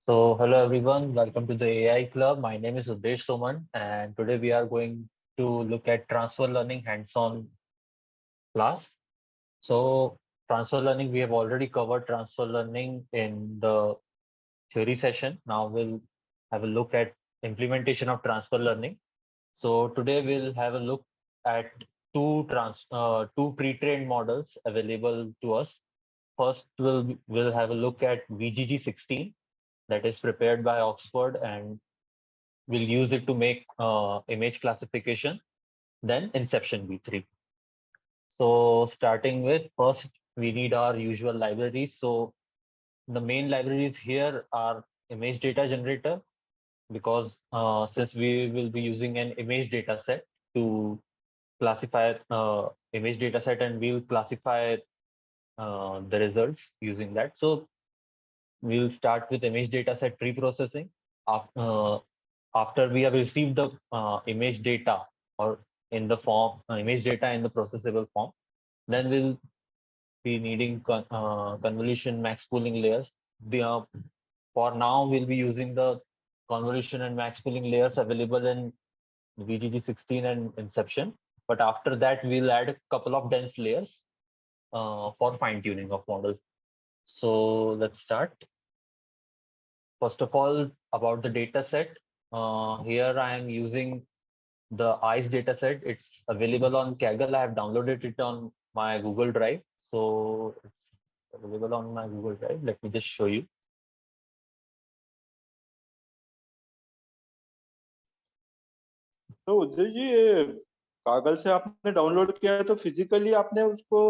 Hello everyone, welcome to the AI Club. My name is Udesh Soman, and today we are going to look at transfer learning hands-on class. So, transfer learning, we have already covered transfer learning in the theory session. Now we'll have a look at implementation of transfer learning. So today we'll have a look at two pre-trained models available to us. First, we'll have a look at VGG16 that is prepared by Oxford, and we'll use it to make image classification, then inception v3. So starting with first, we need our usual libraries. So the main libraries here are image data generator, because since we will be using an image data set to classify image data set, and we'll classify the results using that. So we'll start with image data set pre-processing. After we have received the image data, or in the form image data in the processable form, then we'll be needing convolution max pooling layers. For now, we'll be using the convolution and max pooling layers available in VGG16 and Inception. But after that, we'll add a couple of dense layers for fine tuning of models. So let's start. First of all, about the data set. Here I am using the ICE dataset. It's available on Kaggle. I have downloaded it on my Google Drive. So it's available on my Google Drive. Let me just show you. तो उदय जी ये कागल से आपने download किया है तो physically आपने उसको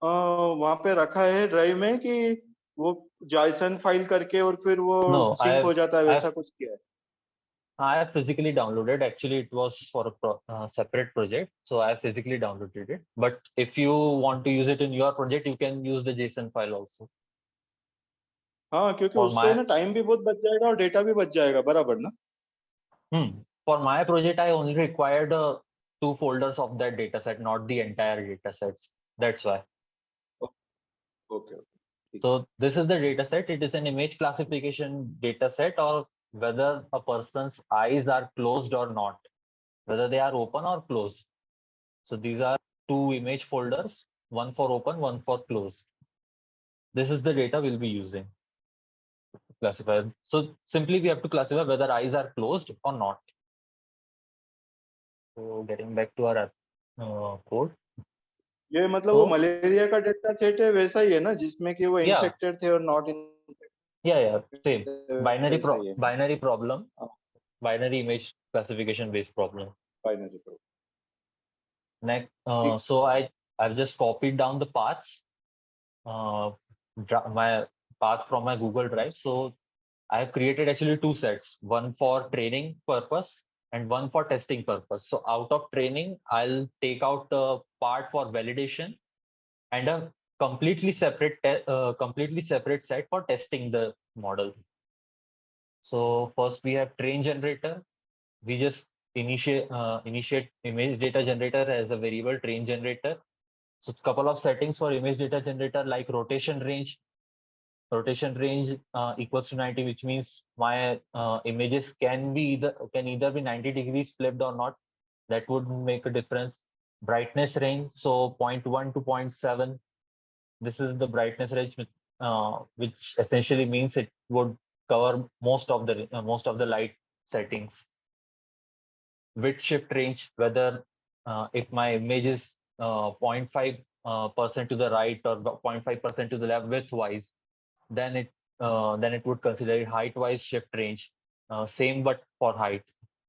वहां पे रखा है ड्राइव में कि वो जायसन फाइल करके और फिर वो No, सिंक हो जाता है वैसा कुछ किया है? I have physically downloaded. Actually, it was for a separate project, so I have physically downloaded it. But if you want to use it in your project, you can use the JSON file also. हाँ, क्योंकि For उससे my ना time भी बहुत बच जाएगा और data भी बच जाएगा बराबर ना? for my project, I only required two folders of that dataset, not the entire datasets. That's why. Okay okay So this is the dataset. It is an image classification dataset, or whether a person's eyes are closed or not, whether they are open or closed. So these are two image folders, one for open, one for closed. This is the data we'll be using to classify. So simply we have to classify whether eyes are closed or not. So getting back to our code. ये मतलब वो So malaria का data set है वैसा ही है ना जिसमें कि वो yeah, इन्फेक्टेड थे और नॉट yeah, same. इन्फेक्टेड वैसा ही है ना? Binary problem, binary image classification based problem. Binary Next, ठीक so I've just copied down the paths, uh, my path from my Google Drive. So I have created actually two sets, one for training purpose and one for testing purpose. So out of training, I'll take out the part for validation, and a completely separate set for testing the model. So first we have train generator. We just initiate image data generator as a variable train generator. So a couple of settings for image data generator, like rotation range. Rotation range equals to 90, which means my images can either be 90 degrees flipped or not. That would make a difference. Brightness range, so zero point 0.1 to 0.7. This is the brightness range, which essentially means it would cover most of the light settings. Width shift range, whether if my image is 0.5% to the right or 0.5% to the left width-wise, then it would consider height-wise shift range. Same but for height.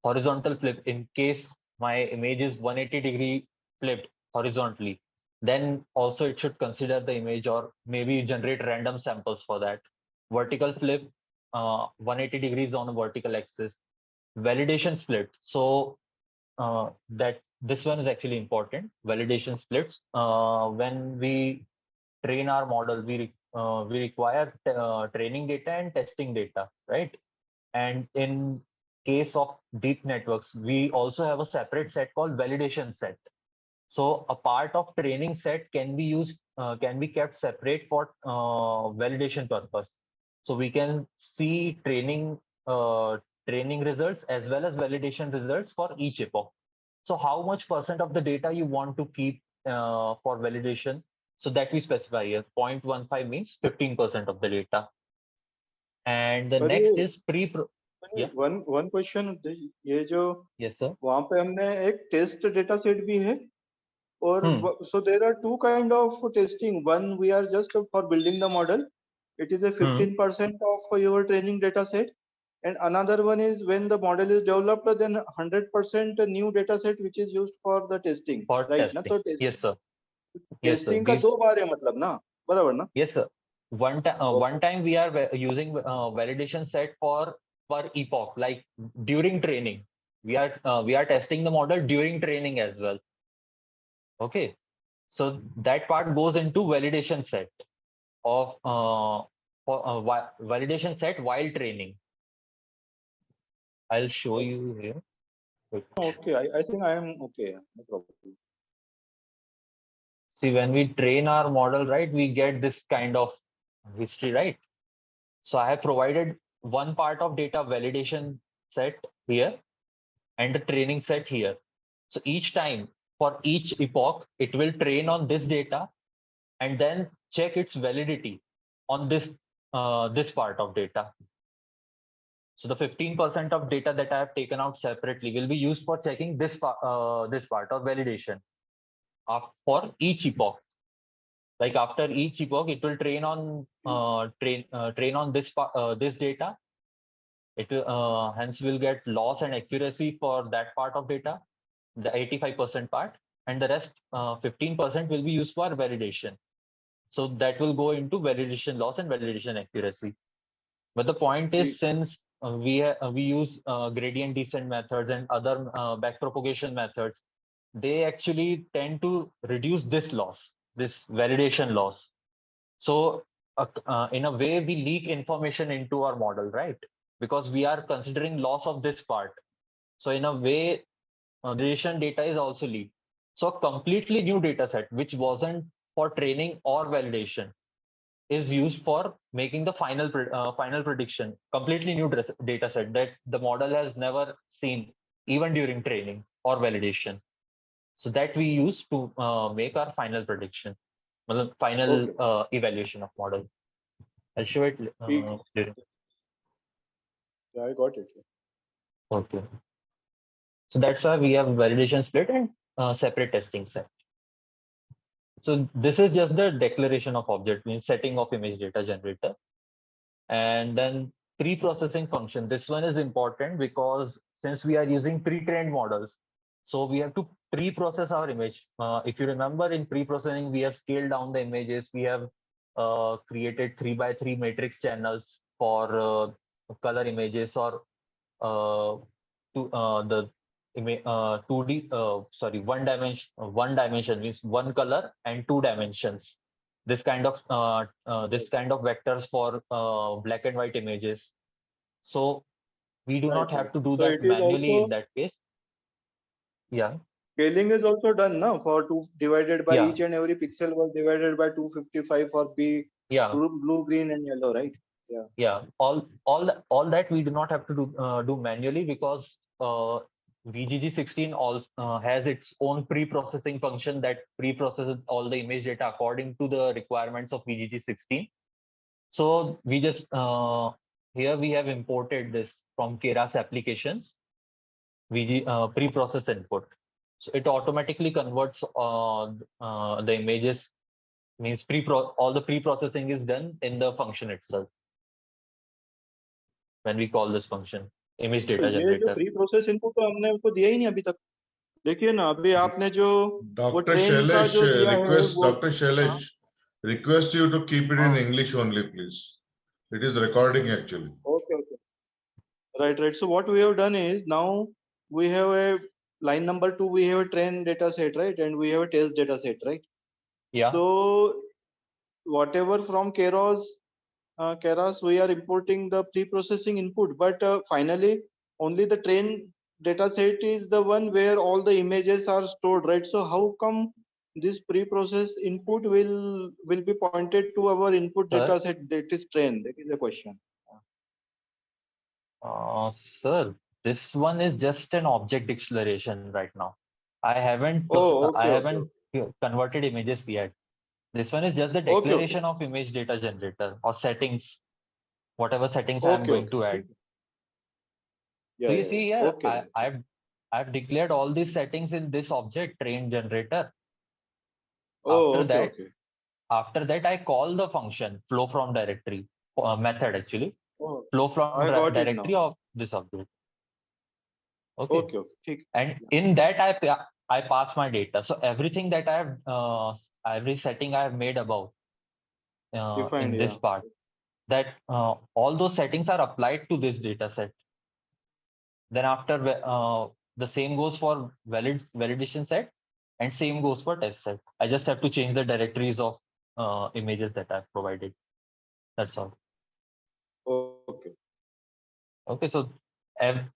Horizontal flip, in case my image is 180-degree flipped horizontally, then also it should consider the image, or maybe generate random samples for that. Vertical flip, 180 degrees on a vertical axis. Validation split. So that this one is actually important. Validation splits. When we train our model, we require training data and testing data, right? And in case of deep networks, we also have a separate set called validation set. So a part of training set can be kept separate for validation purpose. So we can see training results as well as validation results for each epoch. So how much percent of the data you want to keep for validation? So that we specify here. 0.15 means 15% of the data. And the पर next is pre-pro. ये Yeah. One one question, ये जो Yes, sir. वहां पे हमने एक test data set भी है, और Hmm. so there are two kind of testing. One, we are just for building the model, it is a Hmm. 15% of your training data set, and another one is when the model is developed, then 100% new data set which is used for the testing, For right ना? testing. तो Yes, sir. Yes, sir. Testing का These. दो बार है मतलब ना, बराबर ना? Yes, sir. One Okay. time we are using validation set for per epoch, like during training. We are testing the model during training as well. Okay. So that part goes into validation set of validation set while training. I'll show you here. Wait. Okay, I think I am okay, no problem. See, when we train our model, right, we get this kind of history, right? So I have provided one part of data validation set here and the training set here. So each time for each epoch, it will train on this data and then check its validity on this part of data. So the 15% of data that I have taken out separately will be used for checking this part of validation for each epoch. Like after each epoch, it will train on this data. It hence will get loss and accuracy for that part of data, the 85% part, and the rest 15% will be used for validation. So that will go into validation loss and validation accuracy. But the point is, ठीक. since we use gradient descent methods and other backpropagation methods, they actually tend to reduce this loss, this validation loss. So in a way, we leak information into our model, right? Because we are considering loss of this part. So in a way, relation data is also leaked. So a completely new data set, which wasn't for training or validation, is used for making the final prediction. Completely new data set that the model has never seen, even during training or validation. So that we use to make our final prediction, final Okay, evaluation of model. I'll show it ठीक. later. I got it. Okay. So that's why we have validation split and separate testing set. So this is just the declaration of object, means setting of image data generator. And then pre-processing function. This one is important because since we are using pre-trained models, so we have to pre-process our image. If you remember, in pre-processing, we have scaled down the images. We have created 3x3 matrix channels for color images or uh, the 2D, sorry, one dimension means one color and two dimensions. This kind of vectors for black and white images. So we do Right, not right. have to do So that it is manually in also, that case. Yeah, scaling is also done now for two divided by yeah, each and every pixel was divided by 255 for B, yeah, blue, green, and yellow, right? Yeah. yeah. All that we do not have to do manually because VGG16 also has its own pre-processing function that pre-processes all the image data according to the requirements of VGG16. So we just here we have imported this from Keras applications, pre-process input. So it automatically converts the images, means all the pre-processing is done in the function itself when we call this function image तो data ये जो generator. Pre process input तो हमने उसको दिया ही नहीं अभी तक. देखिए ना, अभी आपने जो वो Dr. ट्रेन का Shailesh, जो दिया है request वो. Dr. हाँ, Shailesh, request you to keep it in हाँ. English only, please. It is recording actually. Okay, okay. Right, right. So what we have done is now we have a line number 2, we have a train data set, right? And we have a test data set, right? Yeah, So whatever from Keras, we are importing the pre-processing input, but finally only the train data set is the one where all the images are stored, right? So how come this pre-process input will be pointed to our input Sir, data set that is trained? That is the question. sir, this one is just an object declaration right now. Oh, I okay, okay, haven't converted images yet. This one is just the okay, okay, declaration of image data generator or settings, whatever settings I am okay, going okay. to add. Yeah, So you yeah, see yeah. here, Okay, then. I've declared all these settings in this object train generator. Oh, After okay, that, okay. I call the function flow from directory method actually Oh, flow from I got it directory now. of this object. Okay, Okay, okay. ठीक. and Yeah. in that I pass my data. So everything that I have every setting I have made above Defined, in this yeah. part that all those settings are applied to this data set. Then after the same goes for validation set and same goes for test set. I just have to change the directories of images that I've provided. That's all. Okay. Okay, so ev-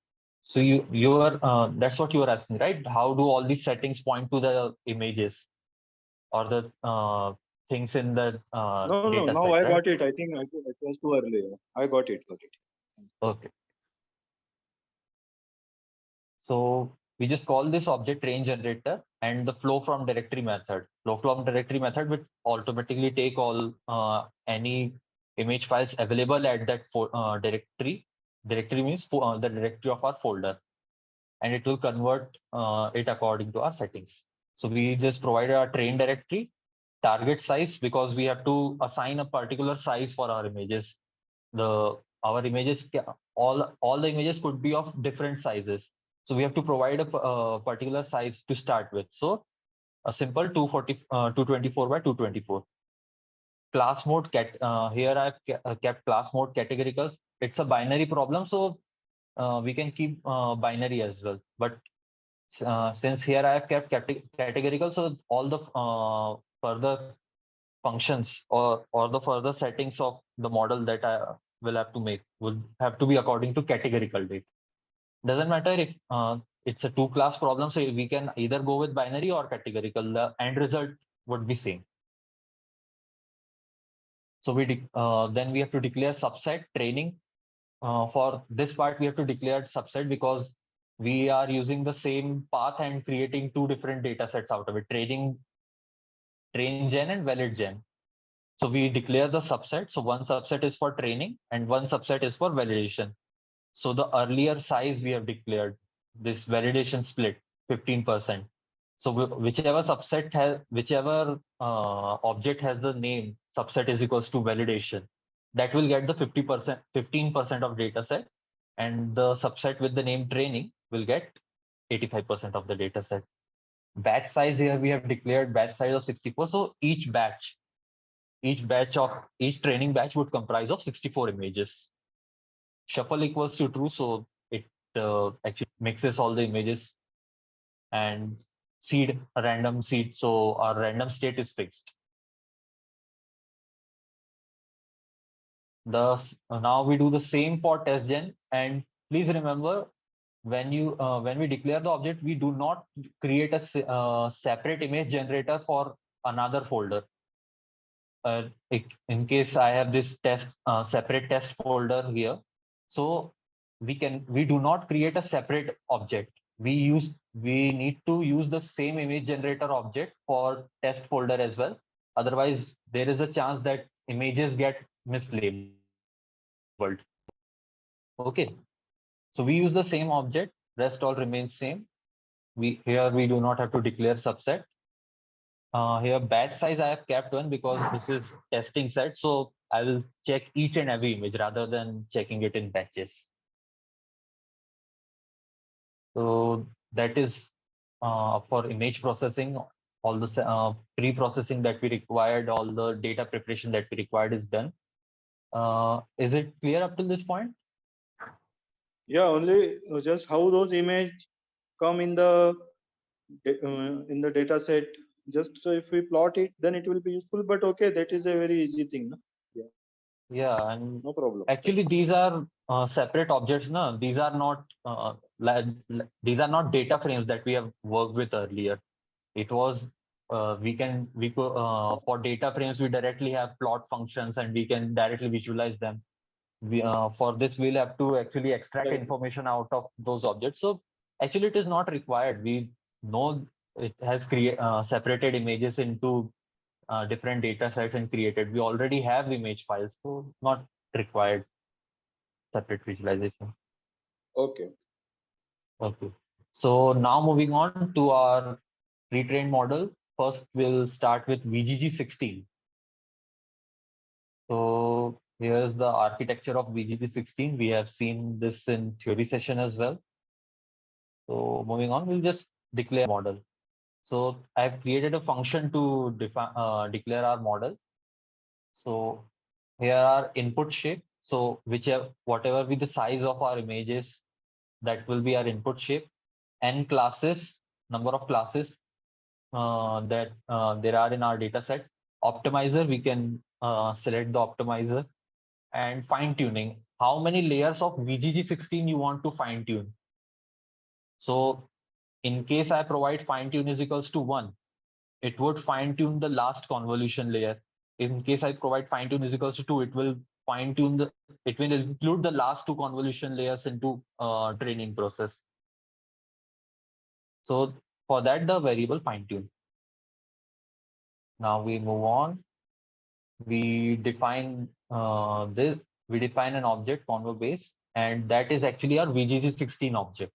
so you are that's what you are asking, right? How do all these settings point to the images or the things in the No, no. data Now set, I right? got it. I think it was too early. I got it. Got it. Okay. So we just call this object range generator and the flow from directory method. Flow from directory method will automatically take all any image files available at that directory. Directory means the directory of our folder, and it will convert it according to our settings. So we just provide a train directory, target size, because we have to assign a particular size for our images. The our images all the images could be of different sizes, so we have to provide a particular size to start with. So a simple 224 by 224 class mode here I've kept class mode categoricals. It's a binary problem, so we can keep binary as well, but since here I have kept categorical, so all the further functions or the further settings of the model that I will have to make will have to be according to categorical data. Doesn't matter if it's a two class problem, so we can either go with binary or categorical. The end result would be same. So then we have to declare subset training. For this part, we have to declare subset because we are using the same path and creating two different data sets out of it, train gen and valid gen. So we declare the subset. So one subset is for training and one subset is for validation. So the earlier size we have declared, this validation split, 15%. So whichever object has the name subset is equals to validation, that will get the 50%, 15% of data set, and the subset with the name training will get 85% of the data set. Batch size here we have declared batch size of 64. So each training batch would comprise of 64 images. Shuffle equals to true, so it actually mixes all the images, and seed a random seed, so our random state is fixed. Now we do the same for test gen, and please remember when we declare the object, we do not create a separate image generator for another folder. In case I have this separate test folder here, so we do not create a separate object. We need to use the same image generator object for test folder as well. Otherwise, there is a chance that images get mislabeled. Okay, so we use the same object. Rest all remains same. We do not have to declare subset. Here batch size I have kept one because this is testing set. So I will check each and every image rather than checking it in batches. So that is for image processing. All the pre-processing that we required, all the data preparation that we required is done. Is it clear up till this point? Yeah. Only just how those image come in the data set. Just so if we plot it, then it will be useful. But okay, that is a very easy thing. No? Yeah. Yeah, and No problem. actually these are separate objects. No, these are not these are not data frames that we have worked with earlier. It was for data frames, we directly have plot functions and we can directly visualize them. For this, we'll have to actually extract Right. information out of those objects. So actually, it is not required. We know it has separated images into different data sets and created. We already have image files, so not required separate visualization. Okay. Okay. So now moving on to our pre-trained model. First, we'll start with VGG16. So here's the architecture of VGG16. We have seen this in theory session as well. So moving on, we'll just declare model. So I've created a function to declare our model. So here are input shape. So whatever be the size of our images, that will be our input shape. N classes, number of classes that there are in our data set. Optimizer, we can select the optimizer. And fine tuning, how many layers of VGG16 you want to fine tune. So in case I provide fine tune is equals to 1, it would fine tune the last convolution layer. In case I provide fine tune is equals to 2, it will it will include the last 2 convolution layers into training process. So for that, the variable fine tune. Now we move on. We define we define an object convo base, and that is actually our VGG16 object.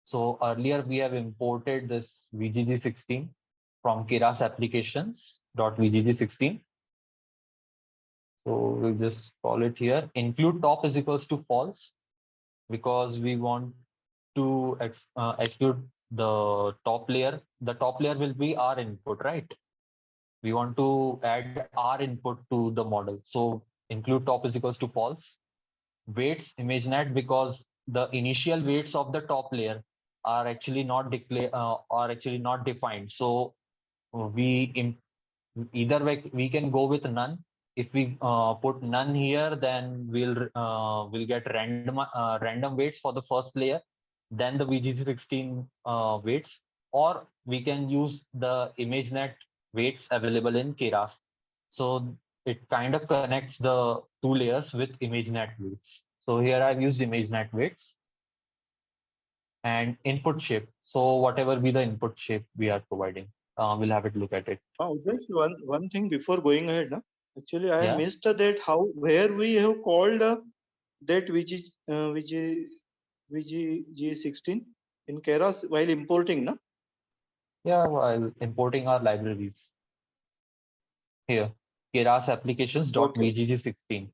So earlier we have imported this VGG16 from Keras applications.vgg16. So we'll just call it here. Include top is equals to false because we want to exclude the top layer. The top layer will be our input, right? We want to add our input to the model. So include top is equals to false. Weights ImageNet because the initial weights of the top layer are actually not defined. So we either way we can go with none. If we put none here, then we'll get random weights for the first layer, then the VGG16 weights, or we can use the ImageNet weights available in Keras. So it kind of connects the 2 layers with ImageNet weights. So here I've used ImageNet weights and input shape. So whatever be the input shape we are providing, we'll have it look at it. Just one thing before going ahead. Na? Actually, I Yeah. missed that where we have called that VG16 in Keras while importing. Na? Yeah, while importing our libraries. Here, Keras Okay. applications.vgg16.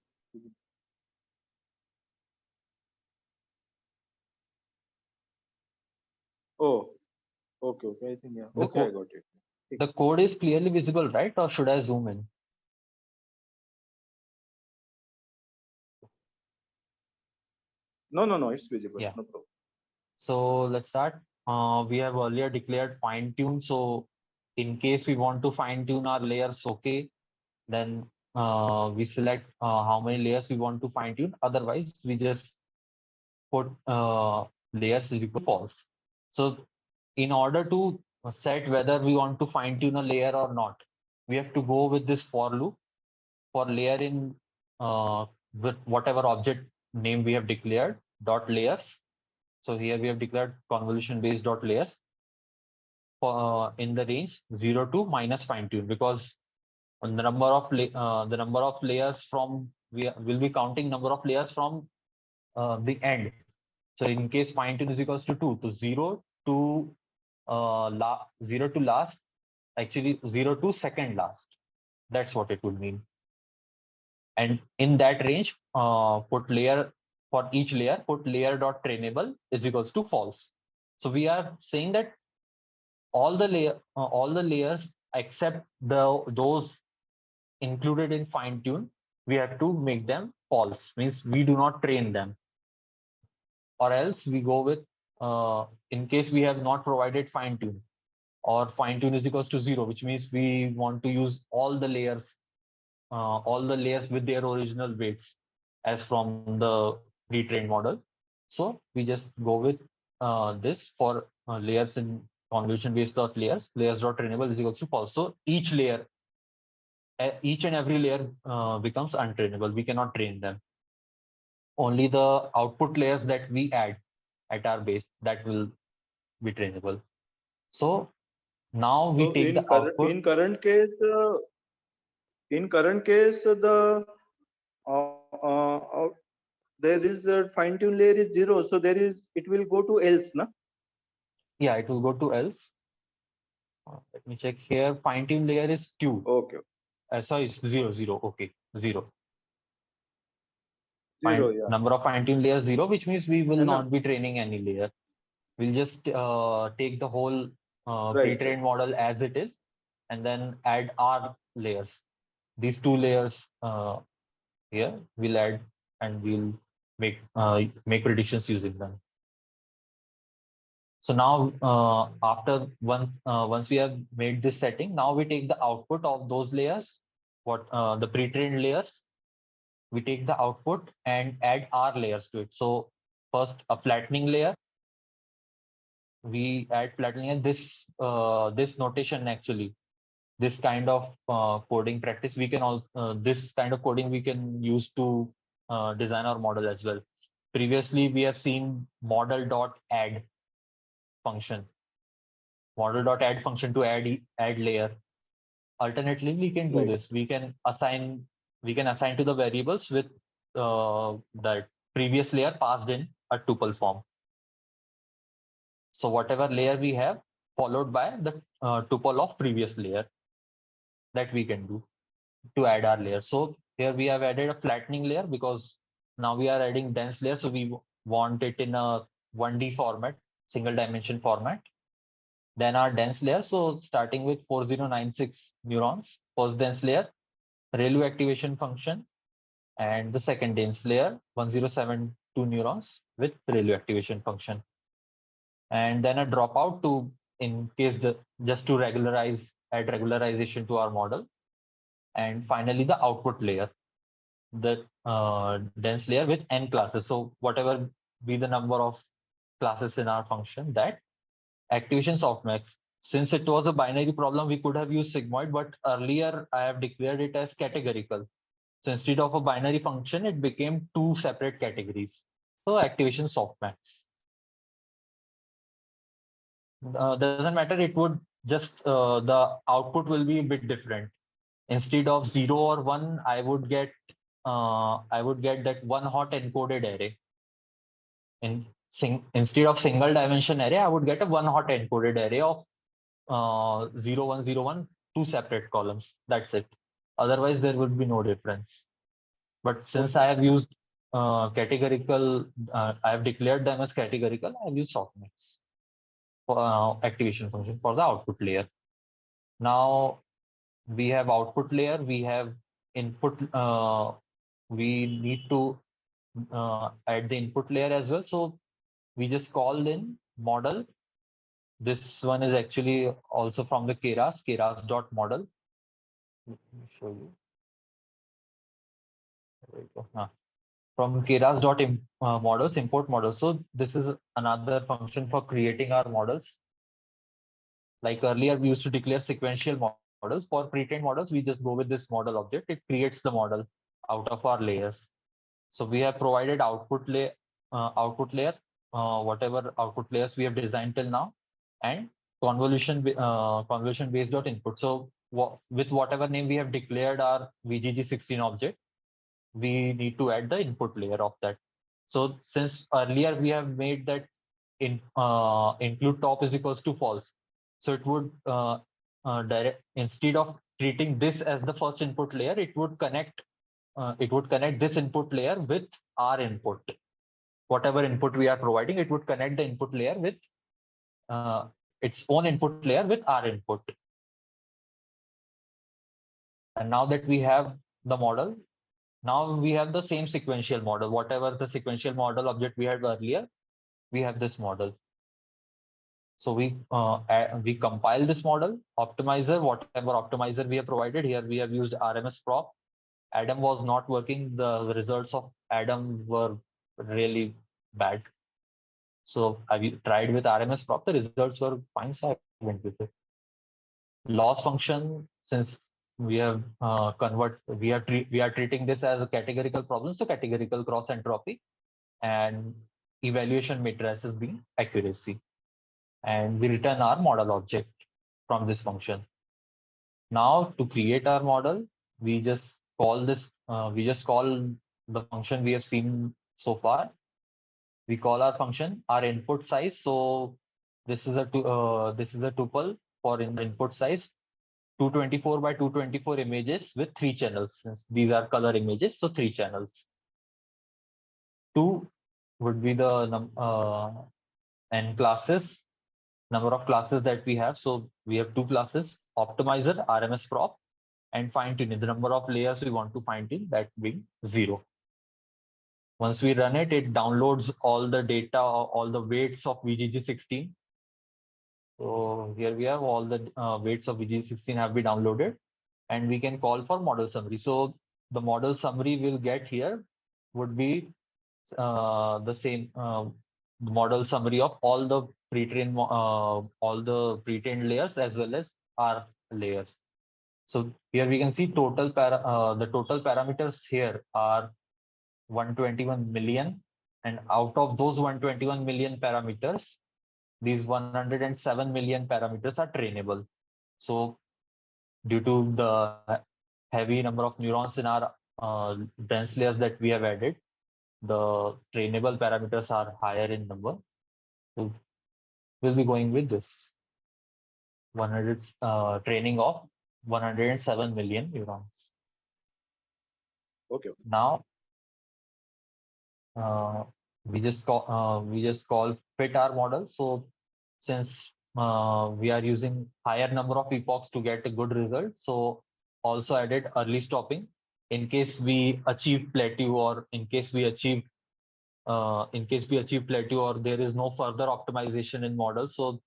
Oh, okay. I think, yeah. The, Okay, I co got it. the code is clearly visible, right? Or should I zoom in? No, it's visible. Yeah. No problem. So let's start. We have earlier declared fine tune. So in case we want to fine tune our layers, okay, then we select how many layers we want to fine tune. Otherwise, we just put layers is equal to false. So in order to set whether we want to fine tune a layer or not, we have to go with this for loop for layer in with whatever object name we have declared dot layers. So here we have declared convolution based dot layers for in the range 0 to minus fine tune, because on the number of layers from we will be counting number of layers from the end. So in case fine tune is equals to 2 to 0 to 0 to last, actually 0 to second last. That's what it would mean. And in that range, put layer for each layer, put layer dot trainable is equals to false. So we are saying that all the layers except those included in fine tune, we have to make them false. Means we do not train them, or else we go with in case we have not provided fine tune, or fine tune is equals to 0, which means we want to use all the layers with their original weights as from the pre-trained model. So we just go with this for layers in convolution based dot layers dot trainable is equals to false. So each layer, each and every layer becomes untrainable. We cannot train them. Only the output layers that we add at our base, that will be trainable. So now we So take the output. in current case, the there is a fine tune layer is 0, so it will go to else, na? Yeah, it will go to else. Let me check here. Fine tune layer is 2. Okay. Sorry, 0, 0. Okay, 0. 0, yeah. Number of fine tune layers 0, which means we will And not be training any layer. We'll just take the whole right. pre-trained model as it is, and then add our layers. These 2 layers here we'll add, and we'll make predictions using them. So now after once we have made this setting, now we take the output of those layers, what the pre-trained layers. We take the output and add our layers to it. So first a flattening layer. We add flattening, and this notation, actually this kind of coding practice, we can all this kind of coding we can use to design our model as well. Previously we have seen model.add function, model.add function to add layer. Alternatively, we can do Right. this. We can assign to the variables with that previous layer passed in a tuple form. So whatever layer we have, followed by the tuple of previous layer, that we can do to add our layer. So here we have added a flattening layer because now we are adding dense layer. So we want it in a 1D format, single dimension format. Then our dense layer. So starting with 4096 neurons, first dense layer, ReLU activation function, and the second dense layer, 1072 neurons with ReLU activation function. And then a dropout to, in case just to add regularization to our model. And finally the output layer, the dense layer with n classes. So whatever be the number of classes in our function, that activation softmax. Since it was a binary problem, we could have used sigmoid, but earlier I have declared it as categorical. So instead of a binary function, it became 2 separate categories. So activation softmax. Doesn't matter, it would just, the output will be a bit different. Instead of 0 or 1, I would get that one hot encoded array. Instead of single dimension array, I would get a one hot encoded array of 0, 1, 0, 1, 2 separate columns. That's it. Otherwise, there would be no difference. But since I have used categorical, I have declared them as categorical, I have used softmax for activation function for the output layer. Now we have output layer, we have input, we need to add the input layer as well. So we just call in model. This one is actually also from the keras.model. Let me show you. There we go. From keras.models, import models. So this is another function for creating our models. Like earlier, we used to declare sequential models. For pre-trained models, we just go with this model object. It creates the model out of our layers. So we have provided output layer, whatever output layers we have designed till now, and convolution based dot input. So with whatever name we have declared our VGG16 object, we need to add the input layer of that. So since earlier we have made that include top is equals to false, so it would direct, instead of treating this as the first input layer, it would connect this input layer with our input. Whatever input we are providing, it would connect the input layer with its own input layer with our input. And now that we have the model, now we have the same sequential model. Whatever the sequential model object we had earlier, we have this model. So we compile this model optimizer, whatever optimizer we have provided. Here we have used RMS prop. Adam was not working. The results of Adam were really bad. So I tried with RMS prop, the results were fine, so I went with it. Loss function, since we have we are treating this as a categorical problem, so categorical cross entropy, and evaluation matrices being accuracy, and we return our model object from this function. Now to create our model, we just call this. We just call the function we have seen so far. We call our function our input size. So this is a tuple for input size 224 by 224 images with 3 channels. Since these are color images, so 3 channels. 2 would be the n classes, number of classes that we have. So we have 2 classes: optimizer, RMS prop, and fine tuning. The number of layers we want to fine tune, that being 0. Once we run it, it downloads all the data, all the weights of VGG16. So here we have all the weights of VGG16 have been downloaded, and we can call for model summary. So the model summary we'll get here would be the same model summary of all the pre-trained layers as well as our layers. So here we can see the total parameters here are 121 million, and out of those 121 million parameters, these 107 million parameters are trainable. So due to the heavy number of neurons in our dense layers that we have added, the trainable parameters are higher in number. So we'll be going with this 100 training of 107 million neurons. Okay. Now we just call fit our model. So since we are using higher number of epochs to get a good result, so also added early stopping in case we achieve plateau, or in case we achieve plateau, or there is no further optimization in model. So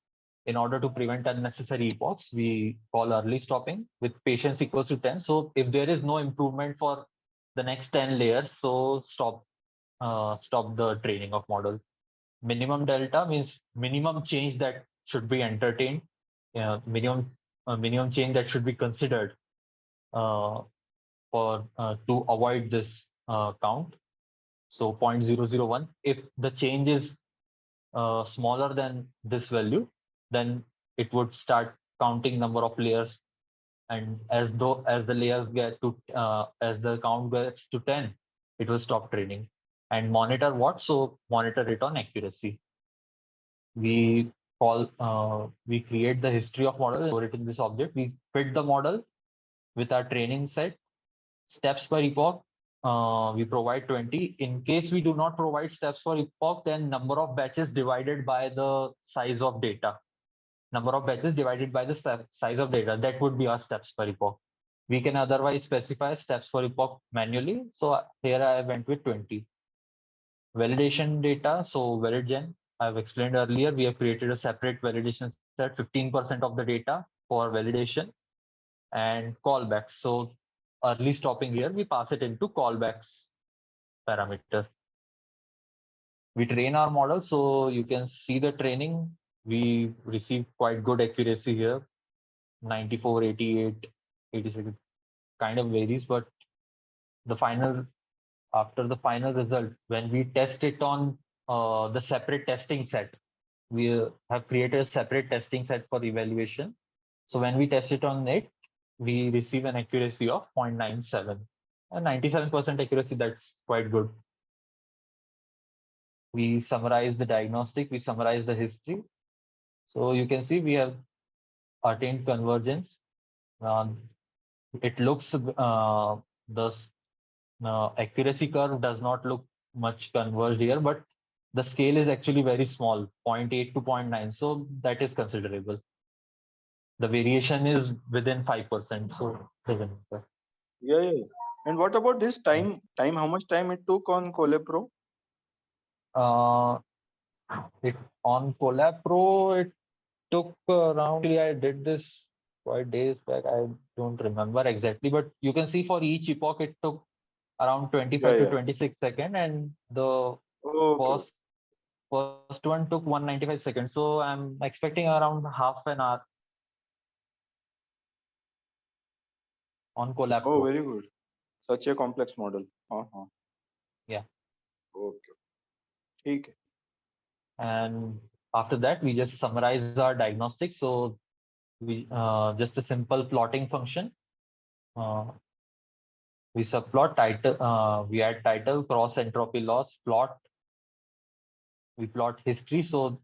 in order to prevent unnecessary epochs, we call early stopping with patience equals to 10. So if there is no improvement for the next 10 layers, so stop the training of model. Minimum delta means minimum change that should be entertained, minimum change that should be considered uh, for to avoid this count. So 0.001. If the change is smaller than this value, then it would start counting number of layers, and as the layers get to as the count gets to 10, it will stop training. And monitor what? So monitor it on accuracy. We create the history of model and store it in this object. We fit the model with our training set. Steps per epoch, we provide 20. In case we do not provide steps per epoch, then number of batches divided by the size of data. Number of batches divided by the size of data, that would be our steps per epoch. We can otherwise specify steps per epoch manually. So here I went with 20. Validation data, so ValidGen, I've explained earlier, we have created a separate validation set, 15% of the data for validation, and callbacks. So early stopping here, we pass it into callbacks parameter. We train our model, so you can see the training. We receive quite good accuracy here, 94, 88, 86, kind of varies, but the final, after the final result, when we test it on the separate testing set, we have created a separate testing set for evaluation. So when we test it on it, we receive an accuracy of 0.97. And 97% accuracy, that's quite good. We summarize the diagnostic, we summarize the history. So you can see we have attained convergence. It looks the accuracy curve does not look much converged here, but the scale is actually very small, 0.8 to 0.9. So that is considerable. The variation is within 5%. So doesn't matter. Yeah. And what about this time? How much time it took on Colab Pro? It on Collab Pro, it took around. Actually, I did this quite days back. I don't remember exactly, but you can see for each epoch, it took around 25 to Yeah. 26 seconds, and the Okay. first First one took 195 seconds. So I'm expecting around half an hour on Colab Oh, Pro. very good. Such a complex model. Yeah. Okay. ठीक है. And after that, we just summarize our diagnostics. So we just a simple plotting function. Uh, we subplot title. We add title, cross entropy loss, plot. We plot history. So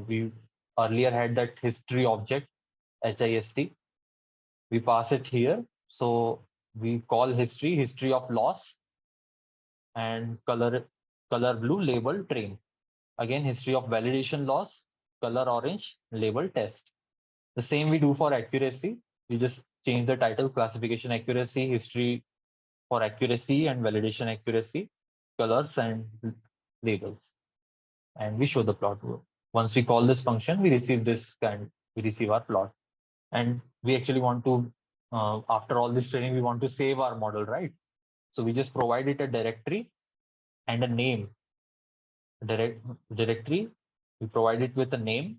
we earlier had that history object, HIST. We pass it here. So we call history of loss, and color blue label train. Again, history of validation loss, color orange, label test. The same we do for accuracy. We just change the title, classification accuracy, history for accuracy and validation accuracy, colors and labels. And we show the plot. Once we call this function, we receive this and we receive our plot. And we actually want to, after all this training, we want to save our model, right? So we just provide it a directory and a name. Directory, we provide it with a name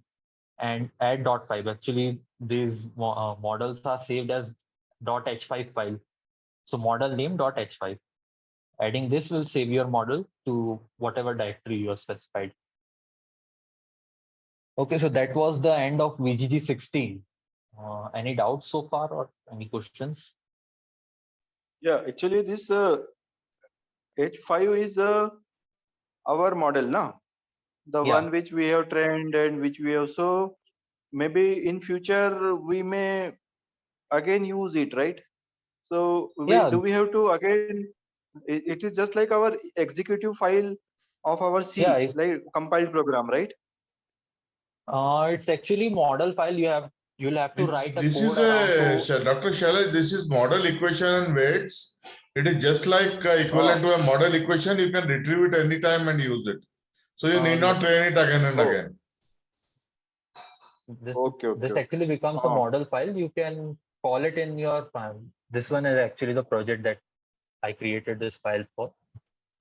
and add .5. Actually, these models are saved as .h5 file. So model name .h5. Adding this will save your model to whatever directory you have specified. Okay, so that was the end of VGG 16. Any doubts so far or any questions? Yeah, actually this H5 is our model, na? The Yeah, one which we have trained and which we have. So maybe in future we may again use it, right? So yeah, do we have to again? It is just like our executive file of our yeah. C, like compiled program, right? It's actually model file. You'll have to write a This code is around to. Dr. Shailesh, this is model equation and weights. It is just like Ah, equivalent to a model equation. You can retrieve it anytime and use it. So you need not train it again and oh, again. this okay, okay, this okay. actually becomes a Ah, model file. You can call it in your file. This one is actually the project that I created this file for.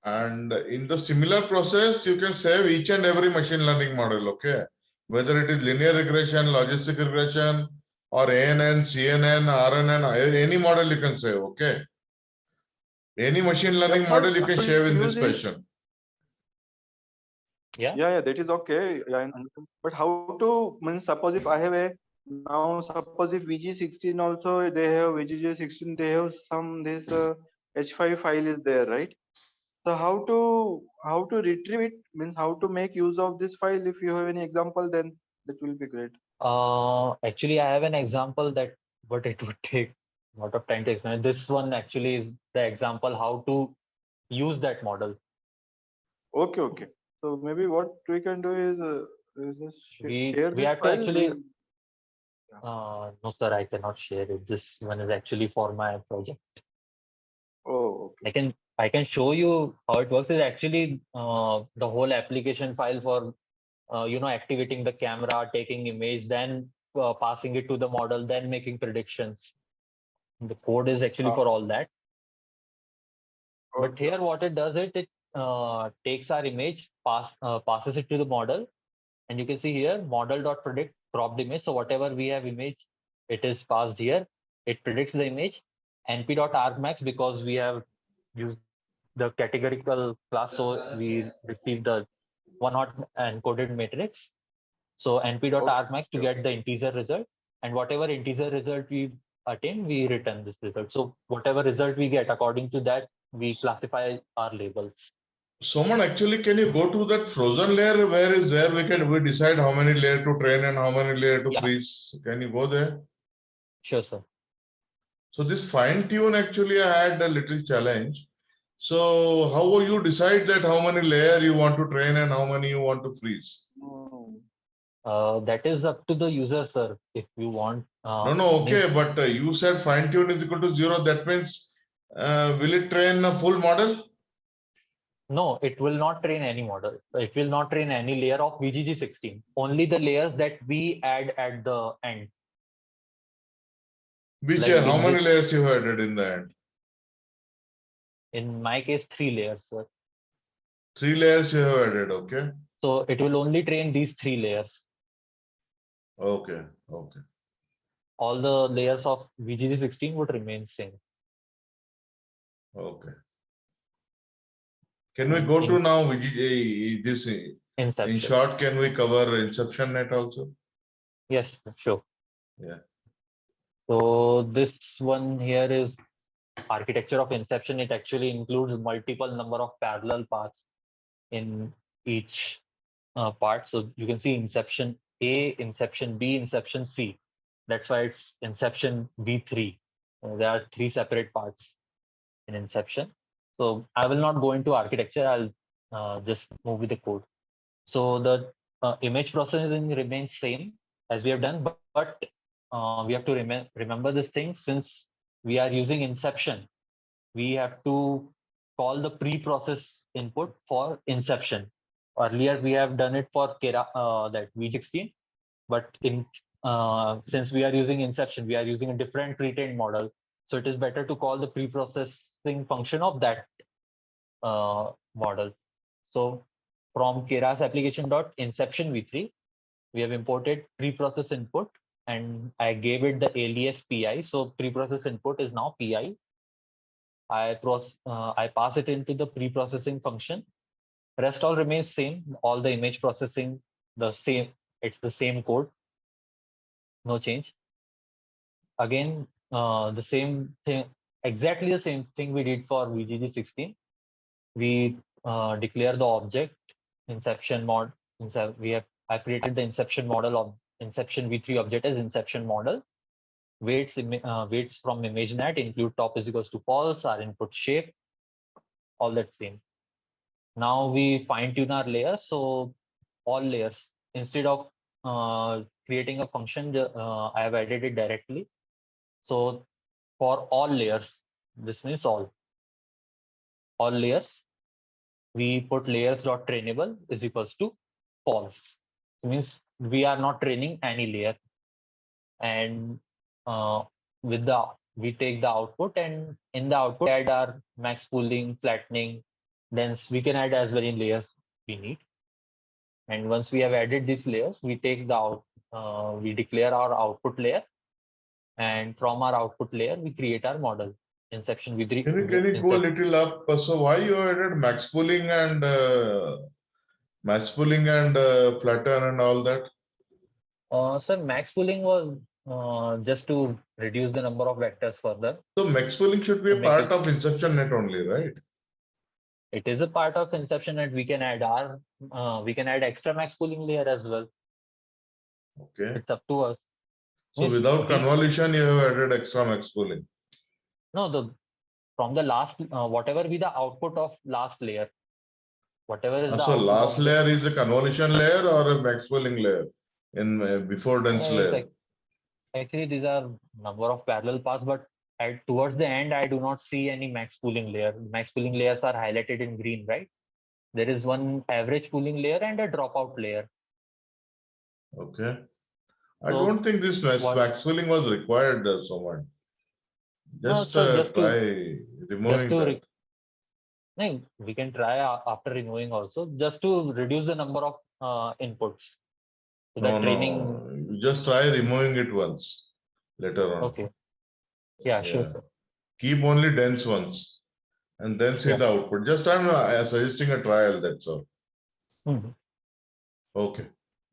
And in the similar process, you can save each and every machine learning model, okay? Whether it is linear regression, logistic regression, or ANN, CNN, RNN, any model you can save, okay? Any machine yeah, learning but model you can how to share in use this it? fashion. Yeah. Yeah, that is okay. Yeah, I understand. But how to means suppose if I have a now suppose if VG16 also they have VGG16 they have some this H5 file is there, right? So how to retrieve it means how to make use of this file. If you have any example, then that will be great. Actually, I have an example that, but it would take a lot of time to explain. This one actually is the example how to use that model. Okay, okay. So maybe what we can do is just share We this have to file. actually. Yeah. No, sir, I cannot share it. This one is actually for my project. Oh, okay. I can show you how it works. Is actually the whole application file for activating the camera, taking image, then passing it to the model, then making predictions. The code is actually for all that. But Okay. here, what it does, it takes our image, passes it to the model, and you can see here model.predict cropped image. So whatever we have image, it is passed here. It predicts the image. np.argmax, because we have used the categorical class, so we receive the one hot encoded matrix. So np.argmax to Okay. get the integer result, and whatever integer result we attain, we return this result. So whatever result we get, according to that, we classify our labels. Someone actually, can you go to that frozen layer where we decide how many layer to train and how many layer to Yeah, freeze? Can you go there? sure, sir. So this fine tune actually I had a little challenge. So how will you decide that how many layer you want to train and how many you want to freeze? Hmm. That is up to the user, sir. If you want, No, no, means okay, but you said fine tune is equal to 0. That means will it train a full model? no, it will not train any model. It will not train any layer of VGG16. Only the layers that we add at the end. Which Like how in many this, layers you added in the end? in my case, 3 layers, sir. 3 layers you have added, okay? So it will only train these 3 layers. Okay, okay. All the layers of VGG16 would remain same. Okay. Can we go to now this in Inception. short, can we cover inception net also? Yes, sure. Yeah. So this one here is architecture of inception. It actually includes multiple number of parallel paths in each part. So you can see inception A, inception B, inception C. That's why it's inception V3. There are 3 separate parts in inception. So I will not go into architecture. I'll just move with the code. So the image processing remains same as we have done, but we have to remember this thing. Since we are using inception, we have to call the pre-process input for inception. Earlier we have done it for that V16, but since we are using inception, we are using a different retained model. So it is better to call the pre-processing function of that model. So from Keras application dot inception v3, we have imported preprocess input, and I gave it the alias pi. So preprocess input is now pi. I pass it into the preprocessing function. Rest all remains same. All the image processing the same. It's the same code. No change. Again, the same thing. Exactly the same thing we did for VGG16. We declare the object inception mod. I created the inception model of inception v3 object as inception model. Weights from ImageNet include top is equals to false, our input shape, all that same. Now we fine tune our layers. So all layers, instead of creating a function, I have added it directly. So for all layers, this means all layers, we put layers dot trainable is equals to false. It means we are not training any layer, and uh, with the we take the output, and in the output add our max pooling, flattening, then we can add as many layers we need. And once we have added these layers, we take the we declare our output layer, and from our output layer we create our model inception with Can you go a little up? So why you added max pooling and flatten and all that? So max pooling was just to reduce the number of vectors further. So max pooling should be a make part of inception net only, right? It is a part of inception net. We can add extra max pooling layer as well. Okay. It's up to us. So without convolution, you have added extra max pooling. No, from the last whatever be the output of last layer, whatever is the So output last of layer is a convolution layer or a max pooling layer in before dense layer? Actually, these are number of parallel paths, but towards the end, I do not see any max pooling layer. Max pooling layers are highlighted in green, right? There is one average pooling layer and a dropout layer. Okay. I don't think this max pooling was required so much. Just try removing that. No, we can try after removing also, just to reduce the number of inputs. So that No, you just try removing it once later on. Okay. Yeah, sure, sir. Keep only dense ones and then see the output. Just I'm suggesting a trial, that's all. Okay.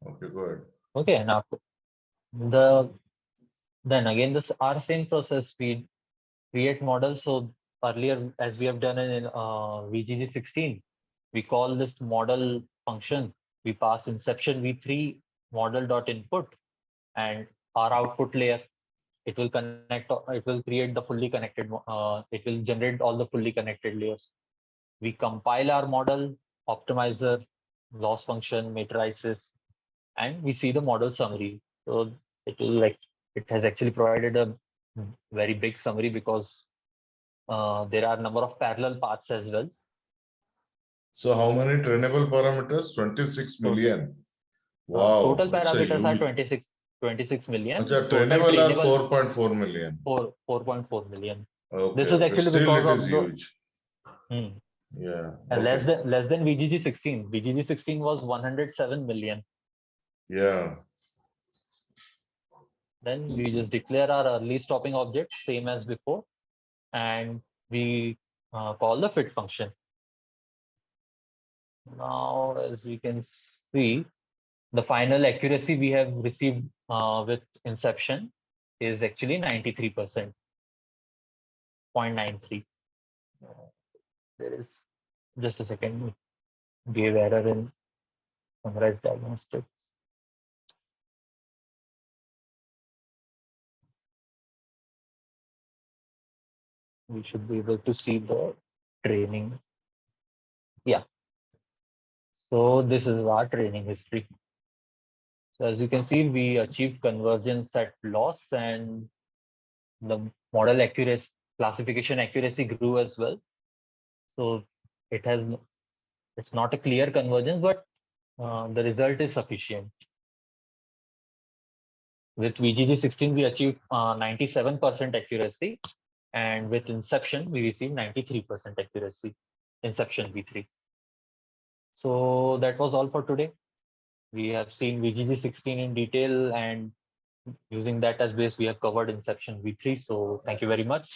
Okay, go ahead. Okay, and after then again this our same process, we create models. So earlier, as we have done in VGG16, we call this model function. We pass inception v3 model dot input and our output layer. It will create the fully connected. It will generate all the fully connected layers. We compile our model, optimizer, loss function, matrices, and we see the model summary. So it has actually provided a very big summary because there are a number of parallel paths as well. So how many trainable parameters? 26 million. Wow. Total parameters are 26 million. Trainable are 4.4 million. 4.4 million. Okay, This is actually still because it of is the huge. Yeah. Less Okay. than VGG16. VGG16 was 107 million. Yeah. Then we just declare our early stopping object, same as before, and we call the fit function. Now, as we can see, the final accuracy we have received with inception is actually 93%, 0.93. There is, just a second, gave error in summarize diagnostics. We should be able to see the training. Yeah. So this is our training history. So as you can see, we achieved convergence at loss, and the model accuracy, classification accuracy grew as well. So it has, it's not a clear convergence, but the result is sufficient. With VGG16, we achieved 97% accuracy, and with Inception, we received 93% accuracy, Inception V3. So that was all for today. We have seen VGG16 in detail, and using that as base, we have covered Inception V3. So thank you very much.